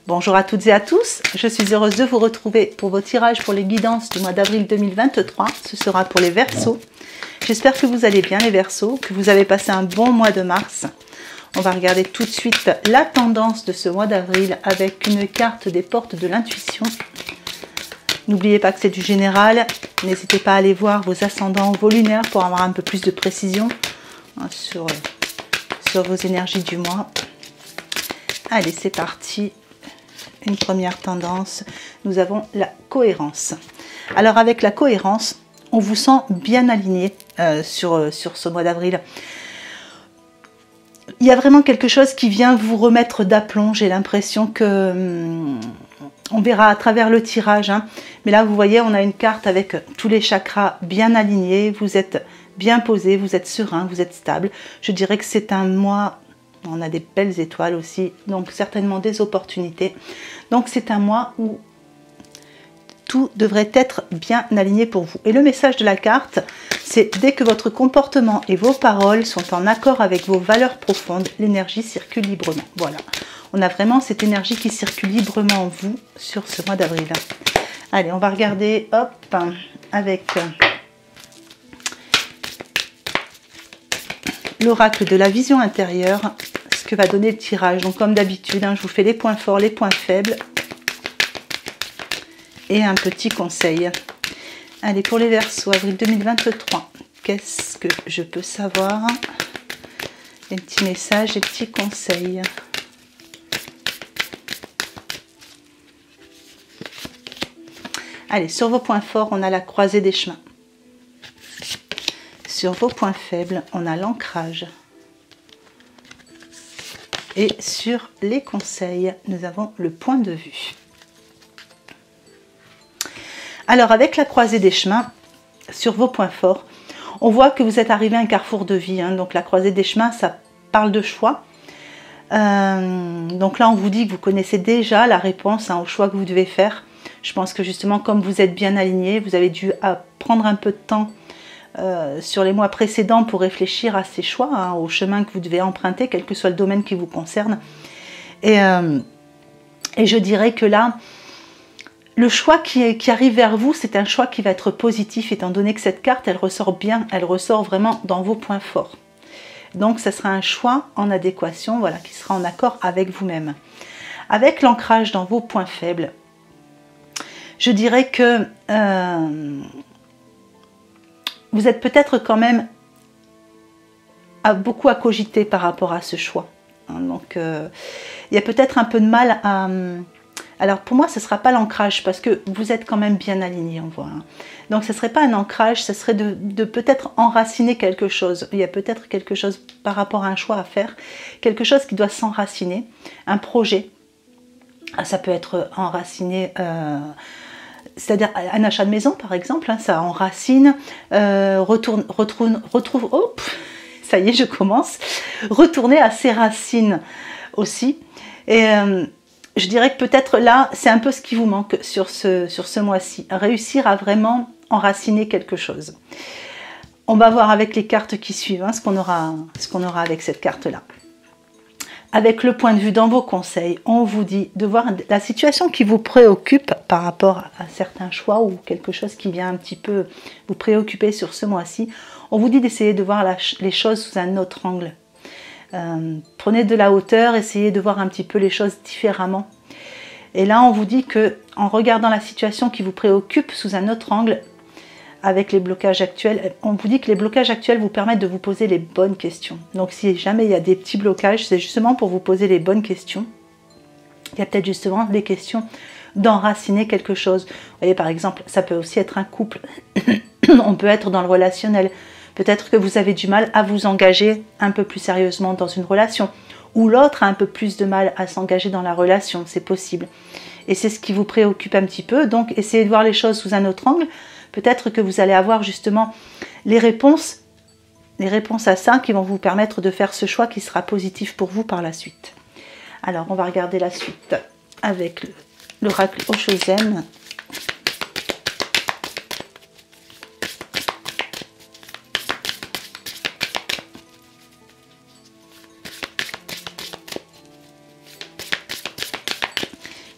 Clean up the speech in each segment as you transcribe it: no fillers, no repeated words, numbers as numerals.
Bonjour à toutes et à tous, je suis heureuse de vous retrouver pour vos tirages pour les guidances du mois d'avril 2023. Ce sera pour les Verseaux. J'espère que vous allez bien les Verseaux, que vous avez passé un bon mois de mars. On va regarder tout de suite la tendance de ce mois d'avril avec une carte des portes de l'intuition. N'oubliez pas que c'est du général, n'hésitez pas à aller voir vos ascendants, vos lunaires pour avoir un peu plus de précision sur vos énergies du mois. Allez, c'est parti. Une première tendance, nous avons la cohérence. Alors avec la cohérence, on vous sent bien aligné sur ce mois d'avril. Il y a vraiment quelque chose qui vient vous remettre d'aplomb. J'ai l'impression que on verra à travers le tirage. Mais là, vous voyez, on a une carte avec tous les chakras bien alignés. Vous êtes bien posé, vous êtes serein, vous êtes stable. Je dirais que c'est un mois... On a des belles étoiles aussi, donc certainement des opportunités. Donc c'est un mois où tout devrait être bien aligné pour vous. Et le message de la carte, c'est dès que votre comportement et vos paroles sont en accord avec vos valeurs profondes, l'énergie circule librement. Voilà, on a vraiment cette énergie qui circule librement en vous sur ce mois d'avril. Allez, on va regarder, hop, avec... l'oracle de la vision intérieure, ce que va donner le tirage. Donc comme d'habitude, je vous fais les points forts, les points faibles et un petit conseil. Allez, pour les Verseaux, avril 2023, qu'est-ce que je peux savoir? Les petits messages, les petits conseils. Allez, sur vos points forts, on a la croisée des chemins. Sur vos points faibles, on a l'ancrage. Et sur les conseils, nous avons le point de vue. Alors, avec la croisée des chemins, sur vos points forts, on voit que vous êtes arrivé à un carrefour de vie. Donc, la croisée des chemins, ça parle de choix. Donc là, on vous dit que vous connaissez déjà la réponse au choix que vous devez faire. Je pense que justement, comme vous êtes bien aligné, vous avez dû prendre un peu de temps sur les mois précédents pour réfléchir à ces choix, au chemin que vous devez emprunter, quel que soit le domaine qui vous concerne. Et je dirais que là, le choix qui arrive vers vous, c'est un choix qui va être positif, étant donné que cette carte, elle ressort bien, elle ressort vraiment dans vos points forts. Donc, ce sera un choix en adéquation, voilà, qui sera en accord avec vous-même. Avec l'ancrage dans vos points faibles, je dirais que... vous êtes peut-être quand même beaucoup à cogiter par rapport à ce choix. Donc, il y a peut-être un peu de mal à... Alors, pour moi, ce ne sera pas l'ancrage parce que vous êtes quand même bien aligné, on voit. Donc, ce ne serait pas un ancrage, ce serait de peut-être enraciner quelque chose. Il y a peut-être quelque chose par rapport à un choix à faire, quelque chose qui doit s'enraciner, un projet. Ça peut être enraciné... c'est-à-dire un achat de maison par exemple, ça enracine, retrouve, oh, ça y est, je commence, retourner à ses racines aussi. Et je dirais que peut-être là, c'est un peu ce qui vous manque sur ce mois-ci, réussir à vraiment enraciner quelque chose. On va voir avec les cartes qui suivent ce qu'on aura avec cette carte-là. Avec le point de vue dans vos conseils, on vous dit de voir la situation qui vous préoccupe par rapport à certains choix ou quelque chose qui vient un petit peu vous préoccuper sur ce mois-ci. On vous dit d'essayer de voir les choses sous un autre angle. Prenez de la hauteur, essayez de voir un petit peu les choses différemment. Et là, on vous dit que en regardant la situation qui vous préoccupe sous un autre angle, avec les blocages actuels, on vous dit que les blocages actuels vous permettent de vous poser les bonnes questions. Donc si jamais il y a des petits blocages, c'est justement pour vous poser les bonnes questions. Il y a peut-être justement des questions d'enraciner quelque chose. Vous voyez, par exemple, ça peut aussi être un couple. On peut être dans le relationnel. Peut-être que vous avez du mal à vous engager un peu plus sérieusement dans une relation. Ou l'autre a un peu plus de mal à s'engager dans la relation, c'est possible. Et c'est ce qui vous préoccupe un petit peu. Donc essayez de voir les choses sous un autre angle. Peut-être que vous allez avoir justement les réponses à ça qui vont vous permettre de faire ce choix qui sera positif pour vous par la suite. Alors, on va regarder la suite avec l'oracle Oshozen.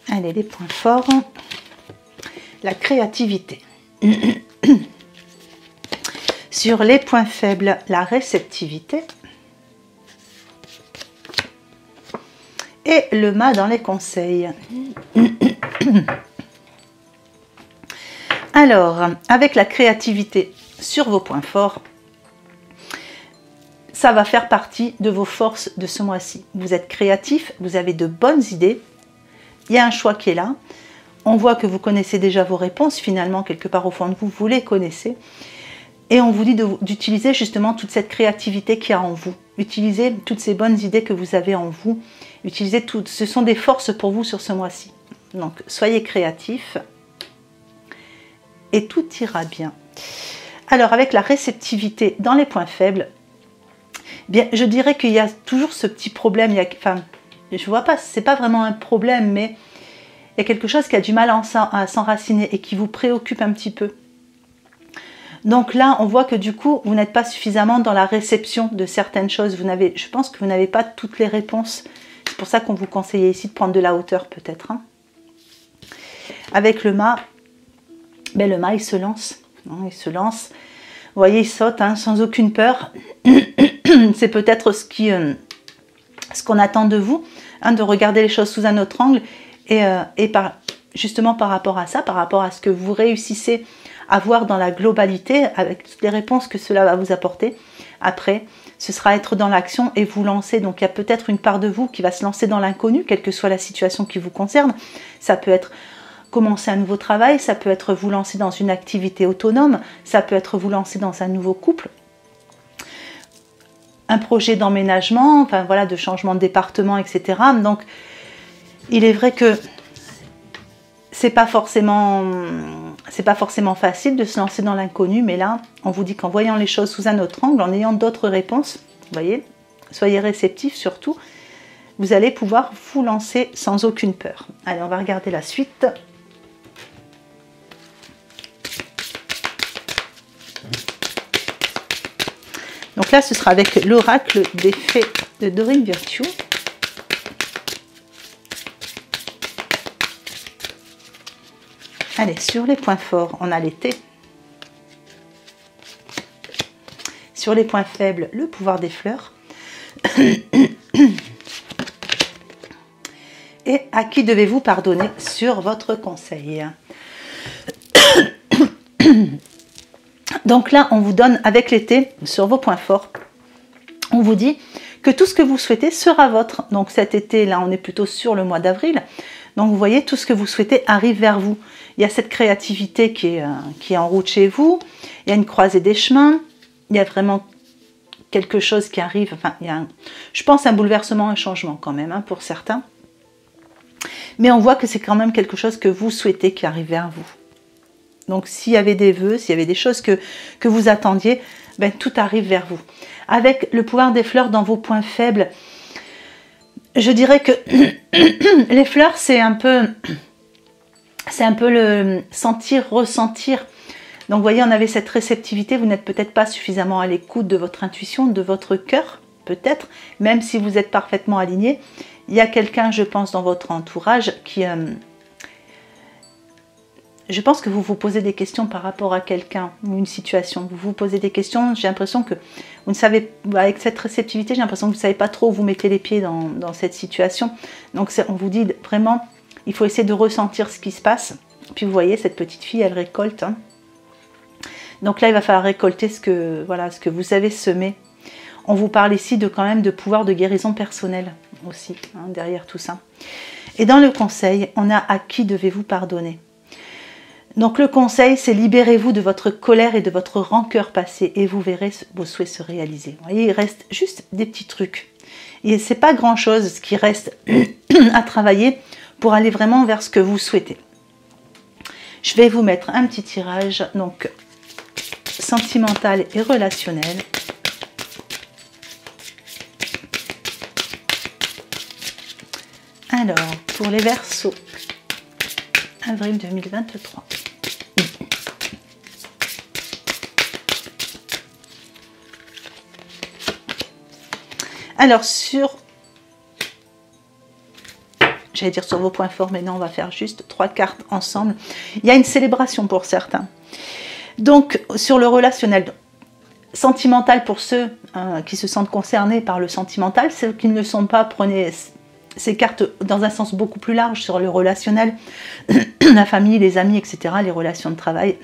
Allez, les points forts. La créativité. Sur les points faibles, la réceptivité. Et le mât dans les conseils. Alors, avec la créativité sur vos points forts, ça va faire partie de vos forces de ce mois-ci. Vous êtes créatif, vous avez de bonnes idées, il y a un choix qui est là. On voit que vous connaissez déjà vos réponses, finalement, quelque part au fond de vous, vous les connaissez. Et on vous dit d'utiliser justement toute cette créativité qu'il y a en vous. Utilisez toutes ces bonnes idées que vous avez en vous. Utilisez toutes. Ce sont des forces pour vous sur ce mois-ci. Donc, soyez créatifs et tout ira bien. Alors, avec la réceptivité dans les points faibles, bien, je dirais qu'il y a toujours ce petit problème. Enfin, je vois pas, c'est pas vraiment un problème, mais il y a quelque chose qui a du mal à s'enraciner et qui vous préoccupe un petit peu. Donc là, on voit que du coup, vous n'êtes pas suffisamment dans la réception de certaines choses. Je pense que vous n'avez pas toutes les réponses. C'est pour ça qu'on vous conseille ici de prendre de la hauteur peut-être. Hein. Avec le mât, ben le mât, il se lance. Hein, il se lance. Vous voyez, il saute hein, sans aucune peur. C'est peut-être ce qu'on attend de vous, hein, de regarder les choses sous un autre angle. Et justement par rapport à ça, par rapport à ce que vous réussissez à voir dans la globalité, avec toutes les réponses que cela va vous apporter, après, ce sera être dans l'action et vous lancer. Donc il y a peut-être une part de vous qui va se lancer dans l'inconnu, quelle que soit la situation qui vous concerne. Ça peut être commencer un nouveau travail, ça peut être vous lancer dans une activité autonome, ça peut être vous lancer dans un nouveau couple, un projet d'emménagement, enfin voilà, de changement de département, etc. Donc il est vrai que c'est pas forcément facile de se lancer dans l'inconnu, mais là, on vous dit qu'en voyant les choses sous un autre angle, en ayant d'autres réponses, vous voyez, soyez réceptifs surtout, vous allez pouvoir vous lancer sans aucune peur. Allez, on va regarder la suite. Donc là, ce sera avec l'oracle des fées de Doreen Virtue. Allez, sur les points forts, on a l'été. Sur les points faibles, le pouvoir des fleurs. Et à qui devez-vous pardonner sur votre conseil? Donc là, on vous donne avec l'été, sur vos points forts, on vous dit que tout ce que vous souhaitez sera vôtre. Donc cet été, là, on est plutôt sur le mois d'avril. Donc vous voyez, tout ce que vous souhaitez arrive vers vous. Il y a cette créativité qui est en route chez vous. Il y a une croisée des chemins. Il y a vraiment quelque chose qui arrive. Enfin, il y a je pense un bouleversement, un changement quand même, hein, pour certains. Mais on voit que c'est quand même quelque chose que vous souhaitez qui arrive vers vous. Donc s'il y avait des vœux, s'il y avait des choses que vous attendiez, ben, tout arrive vers vous. Avec le pouvoir des fleurs dans vos points faibles, je dirais que les fleurs, c'est un peu le sentir, ressentir. Donc vous voyez, on avait cette réceptivité, vous n'êtes peut-être pas suffisamment à l'écoute de votre intuition, de votre cœur, peut-être, même si vous êtes parfaitement aligné. Il y a quelqu'un, je pense, dans votre entourage qui... je pense que vous vous posez des questions par rapport à quelqu'un ou une situation. Vous vous posez des questions, j'ai l'impression que vous ne savez, avec cette réceptivité, j'ai l'impression que vous ne savez pas trop où vous mettez les pieds dans cette situation. Donc on vous dit vraiment, il faut essayer de ressentir ce qui se passe. Puis vous voyez, cette petite fille, elle récolte. Hein. Donc là, il va falloir récolter ce que vous avez semé. On vous parle ici quand même de pouvoir de guérison personnelle aussi, hein, derrière tout ça. Et dans le conseil, on a à qui devez-vous pardonner. Donc le conseil, c'est libérez-vous de votre colère et de votre rancœur passée et vous verrez vos souhaits se réaliser. Vous voyez, il reste juste des petits trucs. Et c'est pas grand-chose ce qui reste à travailler pour aller vraiment vers ce que vous souhaitez. Je vais vous mettre un petit tirage, donc sentimental et relationnel. Alors, pour les Verseaux, avril 2023. Alors, sur j'allais dire sur vos points forts, mais non, on va faire juste 3 cartes ensemble. Il y a une célébration pour certains. Donc, sur le relationnel sentimental, pour ceux qui se sentent concernés par le sentimental, ceux qui ne le sont pas, prenez ces cartes dans un sens beaucoup plus large sur le relationnel, la famille, les amis, etc., les relations de travail.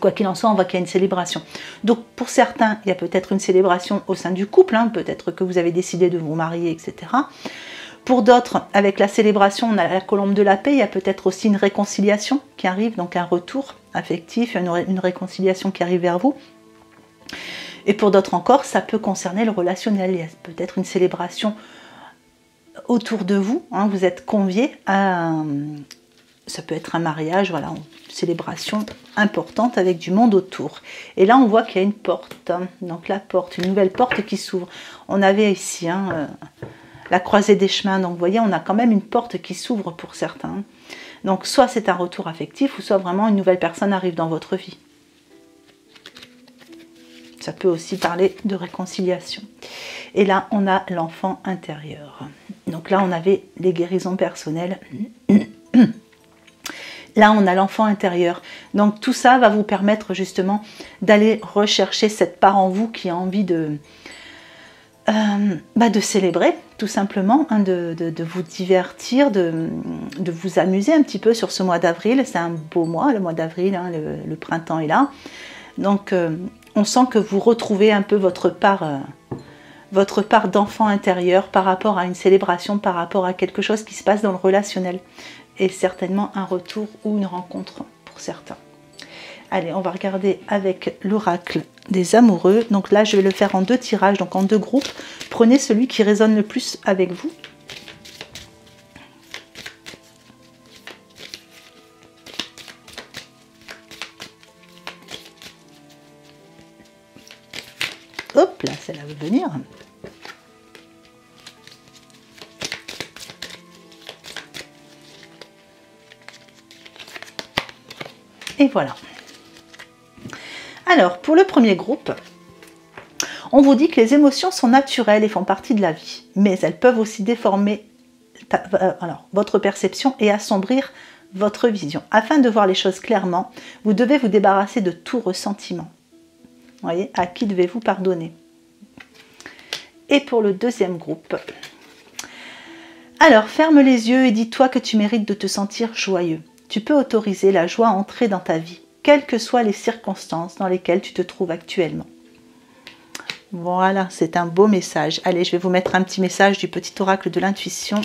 Quoi qu'il en soit, on voit qu'il y a une célébration. Donc, pour certains, il y a peut-être une célébration au sein du couple, hein, peut-être que vous avez décidé de vous marier, etc. Pour d'autres, avec la célébration, on a la colombe de la paix, il y a peut-être aussi une réconciliation qui arrive, donc un retour affectif, une réconciliation qui arrive vers vous. Et pour d'autres encore, ça peut concerner le relationnel, il y a peut-être une célébration autour de vous, hein, vous êtes conviés à... Ça peut être un mariage, voilà, une célébration importante avec du monde autour. Et là, on voit qu'il y a une porte, donc la porte, une nouvelle porte qui s'ouvre. On avait ici la croisée des chemins, donc vous voyez, on a quand même une porte qui s'ouvre pour certains. Donc, soit c'est un retour affectif, ou soit vraiment une nouvelle personne arrive dans votre vie. Ça peut aussi parler de réconciliation. Et là, on a l'enfant intérieur. Donc là, on avait les guérisons personnelles. Là, on a l'enfant intérieur. Donc, tout ça va vous permettre justement d'aller rechercher cette part en vous qui a envie de célébrer, tout simplement, hein, de vous divertir, de vous amuser un petit peu sur ce mois d'avril. C'est un beau mois, le mois d'avril, hein, le printemps est là. Donc, on sent que vous retrouvez un peu votre part d'enfant intérieur par rapport à une célébration, par rapport à quelque chose qui se passe dans le relationnel. Et certainement un retour ou une rencontre pour certains. Allez, on va regarder avec l'oracle des amoureux. Donc là, je vais le faire en 2 tirages, donc en 2 groupes. Prenez celui qui résonne le plus avec vous. Hop là, celle-là veut venir. Et voilà. Alors, pour le premier groupe, on vous dit que les émotions sont naturelles et font partie de la vie, mais elles peuvent aussi déformer votre perception et assombrir votre vision. Afin de voir les choses clairement, vous devez vous débarrasser de tout ressentiment. Vous voyez, à qui devez-vous pardonner? Et pour le deuxième groupe, alors ferme les yeux et dis-toi que tu mérites de te sentir joyeux. Tu peux autoriser la joie à entrer dans ta vie, quelles que soient les circonstances dans lesquelles tu te trouves actuellement. Voilà, c'est un beau message. Allez, je vais vous mettre un petit message du petit oracle de l'intuition.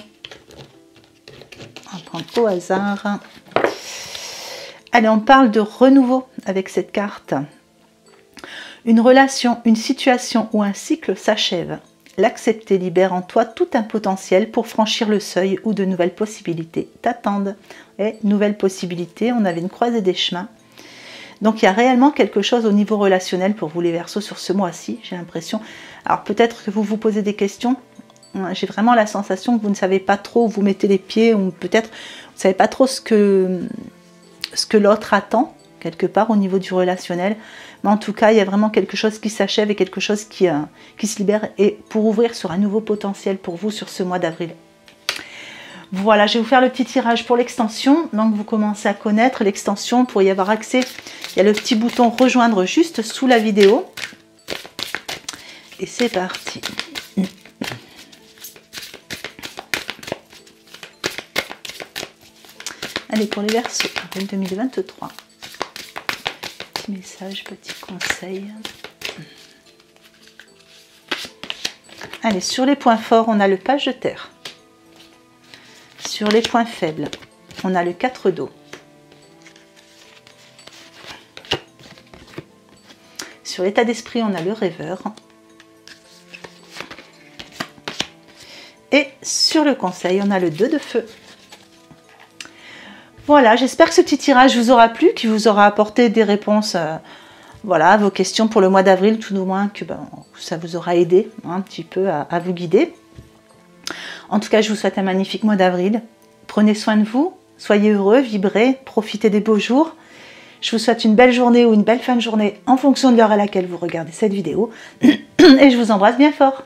On va prendre au hasard. Allez, on parle de renouveau avec cette carte. Une relation, une situation ou un cycle s'achève. L'accepter libère en toi tout un potentiel pour franchir le seuil où de nouvelles possibilités t'attendent. Et nouvelles possibilités, on avait une croisée des chemins. Donc il y a réellement quelque chose au niveau relationnel pour vous les Verseaux sur ce mois-ci, j'ai l'impression. Alors peut-être que vous vous posez des questions. J'ai vraiment la sensation que vous ne savez pas trop où vous mettez les pieds, ou peut-être vous ne savez pas trop ce que l'autre attend, quelque part au niveau du relationnel. Mais en tout cas, il y a vraiment quelque chose qui s'achève et quelque chose qui se libère et pour ouvrir sur un nouveau potentiel pour vous sur ce mois d'avril. Voilà, je vais vous faire le petit tirage pour l'extension. Donc, vous commencez à connaître l'extension pour y avoir accès. Il y a le petit bouton rejoindre juste sous la vidéo. Et c'est parti. Allez, pour les Verseaux, avril 2023. Petit message, petit conseil. Allez, sur les points forts, on a le page de terre. Sur les points faibles, on a le 4 d'eau. Sur l'état d'esprit, on a le rêveur. Et sur le conseil, on a le 2 de feu. Voilà, j'espère que ce petit tirage vous aura plu, qu'il vous aura apporté des réponses voilà, à vos questions pour le mois d'avril, tout au moins que ça vous aura aidé un petit peu à vous guider. En tout cas, je vous souhaite un magnifique mois d'avril. Prenez soin de vous, soyez heureux, vibrez, profitez des beaux jours. Je vous souhaite une belle journée ou une belle fin de journée en fonction de l'heure à laquelle vous regardez cette vidéo. Et je vous embrasse bien fort.